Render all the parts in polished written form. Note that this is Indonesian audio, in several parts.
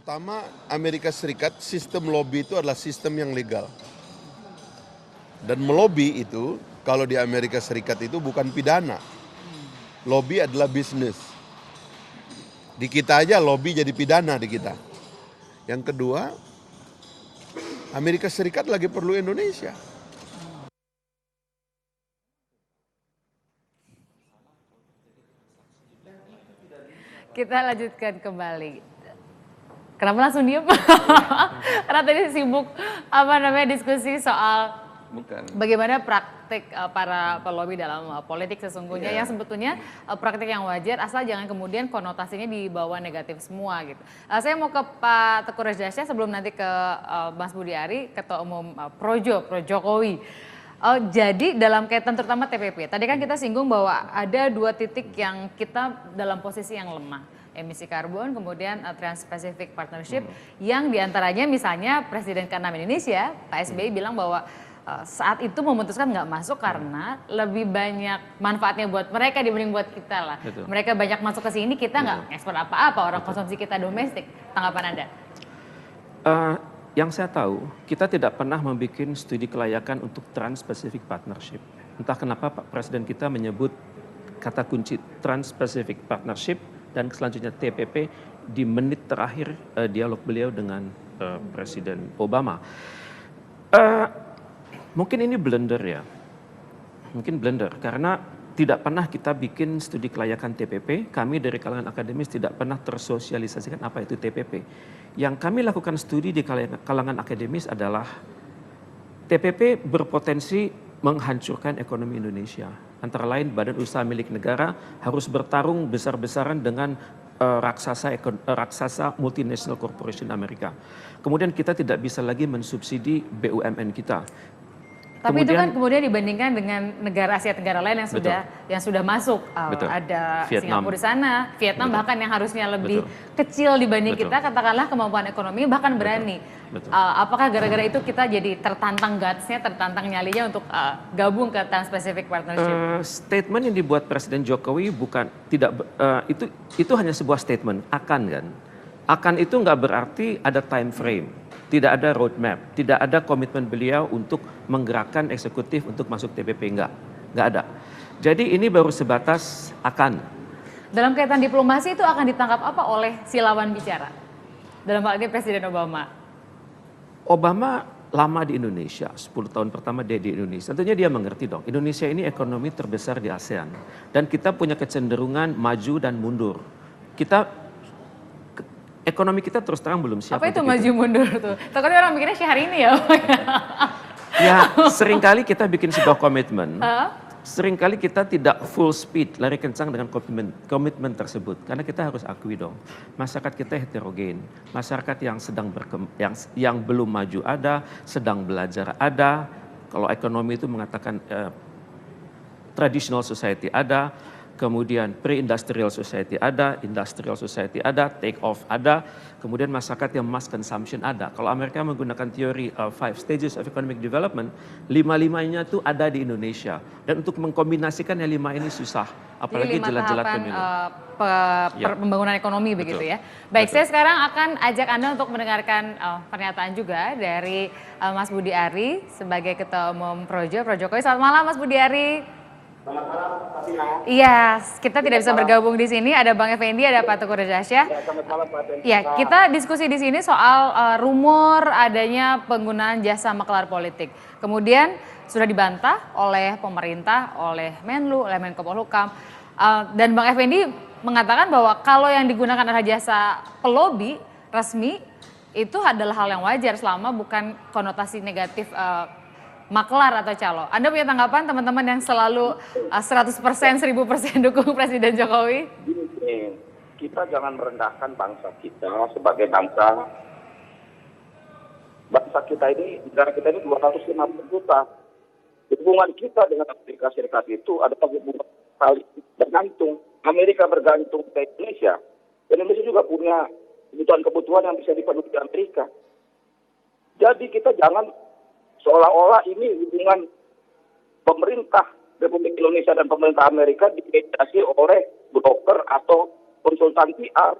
Pertama, Amerika Serikat sistem lobby itu adalah sistem yang legal. Dan melobi itu, kalau di Amerika Serikat itu bukan pidana. Lobby adalah bisnis. Di kita aja lobby jadi pidana di kita. Yang kedua, Amerika Serikat lagi perlu Indonesia. Kita lanjutkan kembali. Kenapa langsung diem? Karena tadi sibuk diskusi soal bagaimana praktik para pelobi dalam politik sesungguhnya yang sebetulnya praktik yang wajar asal jangan kemudian konotasinya dibawa negatif semua gitu. Saya mau ke Pak Teguh Rajasya sebelum nanti ke Mas Budi Ari, Ketua Umum Pro Jokowi. Jadi dalam kaitan terutama TPP, tadi kan kita singgung bahwa ada dua titik yang kita dalam posisi yang lemah. Emisi karbon, kemudian Trans-Pacific Partnership, yang diantaranya misalnya Presiden ke-6 Indonesia, Pak SBY bilang bahwa saat itu memutuskan nggak masuk karena lebih banyak manfaatnya buat mereka dibanding buat kita lah. Betul. Mereka banyak masuk ke sini, kita nggak ekspor apa-apa, orang konsumsi kita domestik. Tanggapan Anda? Yang saya tahu, kita tidak pernah membuat studi kelayakan untuk Trans-Pacific Partnership. Entah kenapa Pak Presiden kita menyebut kata kunci Trans-Pacific Partnership dan selanjutnya TPP di menit terakhir dialog beliau dengan Presiden Obama. Mungkin ini blunder ya, mungkin blunder karena tidak pernah kita bikin studi kelayakan TPP, kami dari kalangan akademis tidak pernah tersosialisasikan apa itu TPP. Yang kami lakukan studi di kalangan akademis adalah TPP berpotensi menghancurkan ekonomi Indonesia. Antara lain badan usaha milik negara harus bertarung besar-besaran dengan raksasa multinational corporation Amerika. Kemudian kita tidak bisa lagi mensubsidi BUMN kita. Tapi itu kan kemudian dibandingkan dengan negara Asia Tenggara lain yang sudah masuk, ada Vietnam. Singapura di sana, Vietnam bahkan yang harusnya lebih kecil dibanding kita, katakanlah kemampuan ekonomi bahkan berani. Apakah gara-gara itu kita jadi tertantang gutsnya, tertantang nyalinya untuk gabung ke Trans-Pacific Partnership? Statement yang dibuat Presiden Jokowi bukan itu hanya sebuah statement, akan itu nggak berarti ada time frame. Tidak ada roadmap, tidak ada komitmen beliau untuk menggerakkan eksekutif untuk masuk TPP, enggak ada. Jadi ini baru sebatas akan. Dalam kaitan diplomasi itu akan ditangkap apa oleh si lawan bicara? Dalam hal ini Presiden Obama. Obama lama di Indonesia, 10 tahun pertama dia di Indonesia. Tentunya dia mengerti dong, Indonesia ini ekonomi terbesar di ASEAN. Dan kita punya kecenderungan maju dan mundur. Ekonomi kita terus terang belum siap. Apa itu maju mundur tuh? Takutnya orang mikirnya Syahrini ya. Ya, seringkali kita bikin sebuah komitmen. Seringkali kita tidak full speed, lari kencang dengan komitmen tersebut. Karena kita harus akui dong, masyarakat kita heterogen. Masyarakat yang sedang yang belum maju ada, sedang belajar ada. Kalau ekonomi itu mengatakan traditional society ada. Kemudian pre-industrial society ada, industrial society ada, take off ada, kemudian masyarakat yang mass consumption ada. Kalau Amerika menggunakan teori 5 stages of economic development, 5-5-nya itu ada di Indonesia. Dan untuk mengkombinasikan yang 5 ini susah, apalagi jelat-jelat pemilu. Pembangunan ekonomi begitu ya. Baik, saya sekarang akan ajak Anda untuk mendengarkan pernyataan juga dari Mas Budi Ari sebagai Ketua Umum Pro Jokowi. Selamat malam Mas Budi Ari. Selamat malam, Pak Tina. Iya, kita tidak bisa bergabung di sini. Ada Bang Effendi, ada Pak Teguh Rajasya. Selamat malam, Pak Tina. Ya, kita diskusi di sini soal rumor adanya penggunaan jasa maklar politik. Kemudian sudah dibantah oleh pemerintah, oleh Menlu, oleh Menko Polhukam. Dan Bang Effendi mengatakan bahwa kalau yang digunakan adalah jasa pelobi resmi, itu adalah hal yang wajar selama bukan konotasi negatif maklar atau calo. Anda punya tanggapan teman-teman yang selalu 100%, 1000% dukung Presiden Jokowi? Gini, kita jangan merendahkan bangsa kita sebagai bangsa. Bangsa kita ini, negara kita ini 250 juta. Hubungan kita dengan Amerika Serikat itu adalah hubungan saling bergantung. Amerika bergantung ke Indonesia. Indonesia juga punya kebutuhan-kebutuhan yang bisa dipenuhi di Amerika. Jadi kita jangan seolah-olah ini hubungan pemerintah Republik Indonesia dan pemerintah Amerika dimediasi oleh broker atau konsultan PR.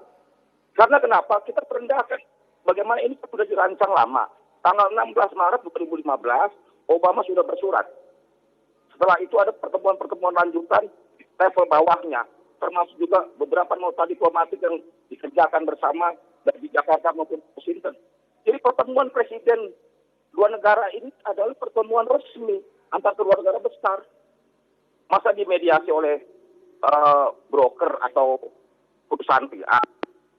Karena kenapa? Kita merendahkan bagaimana ini sudah dirancang lama. Tanggal 16 Maret 2015, Obama sudah bersurat. Setelah itu ada pertemuan-pertemuan lanjutan level bawahnya, termasuk juga beberapa nota diplomatik yang dikerjakan bersama dari Jakarta maupun Washington. Jadi pertemuan presiden dua negara ini adalah pertemuan resmi antar kedua negara besar. Masa dimediasi oleh broker atau perusahaan PR.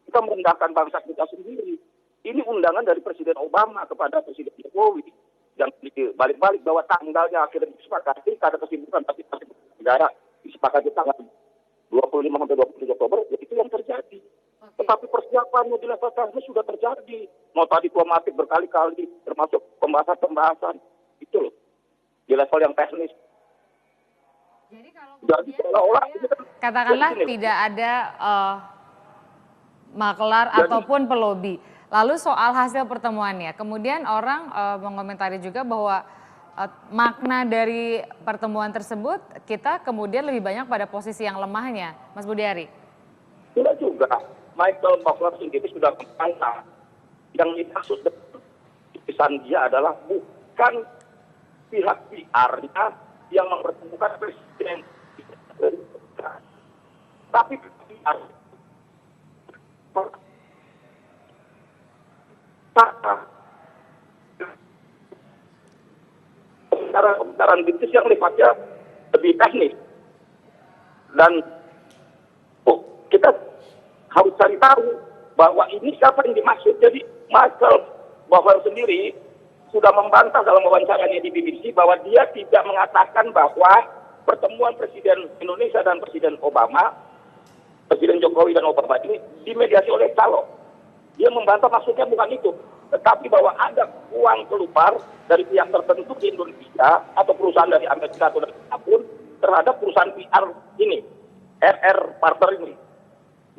Kita merendahkan bangsa kita sendiri. Ini undangan dari Presiden Obama kepada Presiden Jokowi yang balik-balik bahwa tanggalnya akhirnya disepakati karena kesibukan masing-masing negara disepakati tanggal 25 sampai 27 Oktober, ya itu yang terjadi. Tetapi persiapannya di level teknis sudah terjadi. Nota diplomatik berkali-kali, termasuk pembahasan-pembahasan. Itu loh, di level yang teknis. Jadi kalau Jadi seolah-olah ini kan katakanlah begini. tidak ada maklar ataupun pelobi. Lalu soal hasil pertemuannya, kemudian orang mengomentari juga bahwa makna dari pertemuan tersebut kita kemudian lebih banyak pada posisi yang lemahnya, Mas Budiari. Tidak juga. Michael Buckler sendiri sudah membantah. Yang dimaksud dengan tulisan dia adalah bukan pihak PR-nya yang mempertemukan presiden, tapi PR. Pembicaraan bisnis yang sifatnya lebih teknis. Dan kita harus cari tahu bahwa ini siapa yang dimaksud. Jadi Michael Bauer sendiri sudah membantah dalam wawancaranya di BBC bahwa dia tidak mengatakan bahwa pertemuan Presiden Indonesia dan Presiden Obama, Presiden Jokowi dan Obama ini dimediasi oleh calo. Dia membantah maksudnya bukan itu. Tetapi bahwa ada uang keluar dari pihak tertentu di Indonesia atau perusahaan dari Amerika atau dari apapun terhadap perusahaan PR ini, RR Partner ini.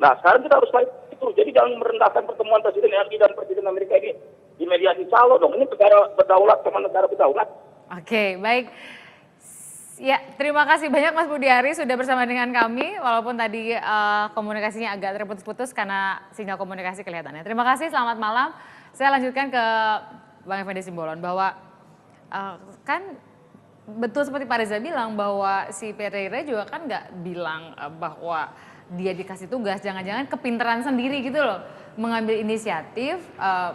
Nah, sekarang kita harus lihat itu. Jadi jangan merendahkan pertemuan Presiden RI dan Presiden Amerika ini di mediasi calo dong. Ini negara berdaulat sama negara berdaulat. Oke, baik. Ya, terima kasih banyak Mas Budiari sudah bersama dengan kami. Walaupun tadi komunikasinya agak terputus-putus karena sinyal komunikasi kelihatannya. Terima kasih, selamat malam. Saya lanjutkan ke Bang Effendi Simbolon bahwa kan betul seperti Pak Reza bilang bahwa si Pereira juga kan nggak bilang bahwa dia dikasih tugas, jangan-jangan kepintaran sendiri gitu loh, mengambil inisiatif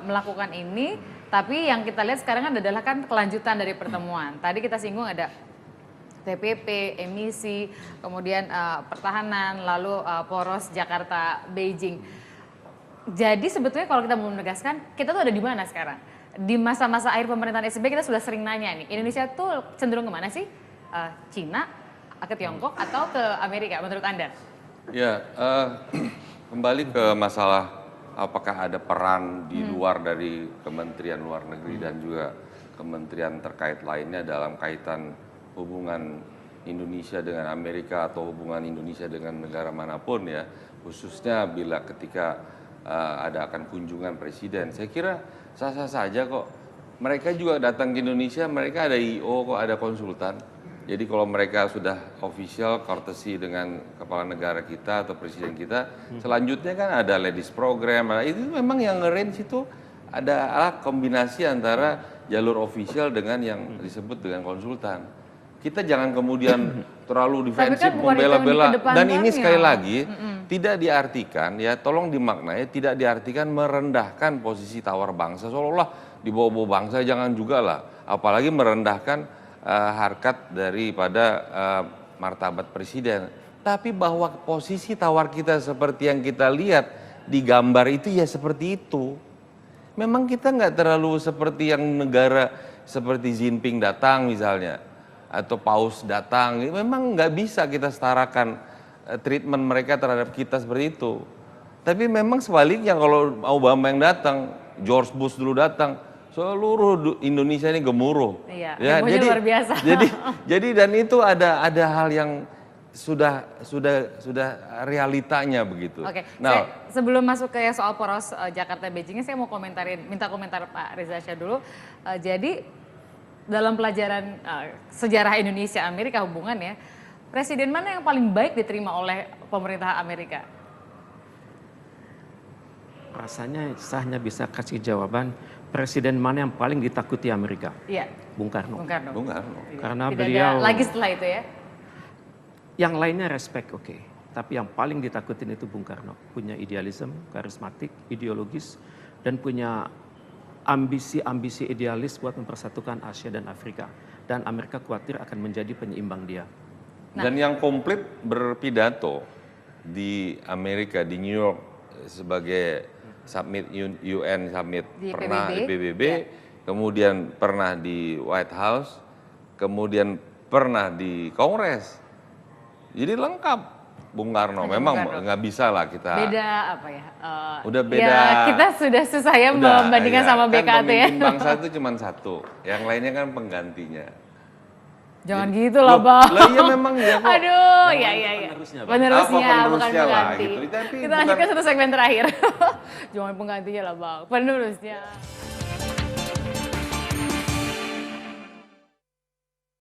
melakukan ini, tapi yang kita lihat sekarang adalah kan kelanjutan dari pertemuan. Tadi kita singgung ada TPP, emisi, kemudian pertahanan, lalu poros Jakarta Beijing. Jadi sebetulnya kalau kita mau menegaskan, kita tuh ada di mana sekarang? Di masa-masa akhir pemerintahan SBY kita sudah sering nanya nih, Indonesia tuh cenderung kemana sih? Cina, ke Tiongkok, atau ke Amerika menurut Anda? Ya, kembali ke masalah apakah ada peran di luar dari Kementerian Luar Negeri dan juga kementerian terkait lainnya dalam kaitan hubungan Indonesia dengan Amerika atau hubungan Indonesia dengan negara manapun ya, khususnya bila ketika ada akan kunjungan presiden. Saya kira sah-sah saja kok. Mereka juga datang ke Indonesia, mereka ada I.O. kok, ada konsultan. Jadi kalau mereka sudah official courtesy dengan kepala negara kita atau presiden kita, selanjutnya kan ada ladies program. Itu memang yang nge-range itu ada kombinasi antara jalur official dengan yang disebut dengan konsultan. Kita jangan kemudian terlalu defensif membela-bela. Dan ini sekali lagi tidak diartikan ya, tolong dimaknai, tidak diartikan merendahkan posisi tawar bangsa. Seolah-olah di bawah-bawah bangsa, jangan juga lah. Apalagi merendahkan harkat daripada martabat presiden. Tapi bahwa posisi tawar kita seperti yang kita lihat di gambar itu ya seperti itu. Memang kita nggak terlalu seperti yang negara seperti Jinping datang misalnya. Atau paus datang, memang nggak bisa kita setarakan treatment mereka terhadap kita seperti itu. Tapi memang sebaliknya kalau Obama yang datang, George Bush dulu datang, seluruh Indonesia ini gemuruh. Iya, ya, jadi luar biasa. Jadi dan itu ada hal yang sudah realitanya begitu. Oke, Nah, sebelum masuk ke soal poros Jakarta Beijing, saya mau minta komentar Pak Reza Shah dulu. Jadi dalam pelajaran sejarah Indonesia Amerika hubungan ya, presiden mana yang paling baik diterima oleh pemerintah Amerika? rasanya saya hanya bisa kasih jawaban presiden mana yang paling ditakuti Amerika? Iya. Bung Karno. Bung Karno. Bung Karno. Karena Tidak beliau ada lagi setelah itu ya. yang lainnya respect oke. Tapi yang paling ditakutin itu Bung Karno. Punya idealisme, karismatik, ideologis, dan punya ambisi-ambisi idealis buat mempersatukan Asia dan Afrika. Dan Amerika khawatir akan menjadi penyeimbang dia. Dan yang komplit berpidato di Amerika, di New York sebagai summit UN summit, Di pernah di PBB, PBB, ya. kemudian pernah di White House, kemudian pernah di Kongres. Jadi lengkap Bung Karno. Hanya Memang Bung Karno. nggak bisa lah kita. Beda apa ya? Udah Ya, beda. kita sudah susah ya Udah, membandingkan iya. sama Kan BKT ya. pemimpin bangsa itu cuma satu, yang lainnya kan penggantinya. Jangan gitu lah, Bang. Lah iya memang ya kok. Aduh, Yang ya lain ya itu ya. penerusnya, Bang. Penerusnya, Apa bukan penerusnya lah, pengganti. gitu. Tapi Kita bukan- lanjutkan satu segmen terakhir. Jangan penggantinya lah, Bang. Penerusnya.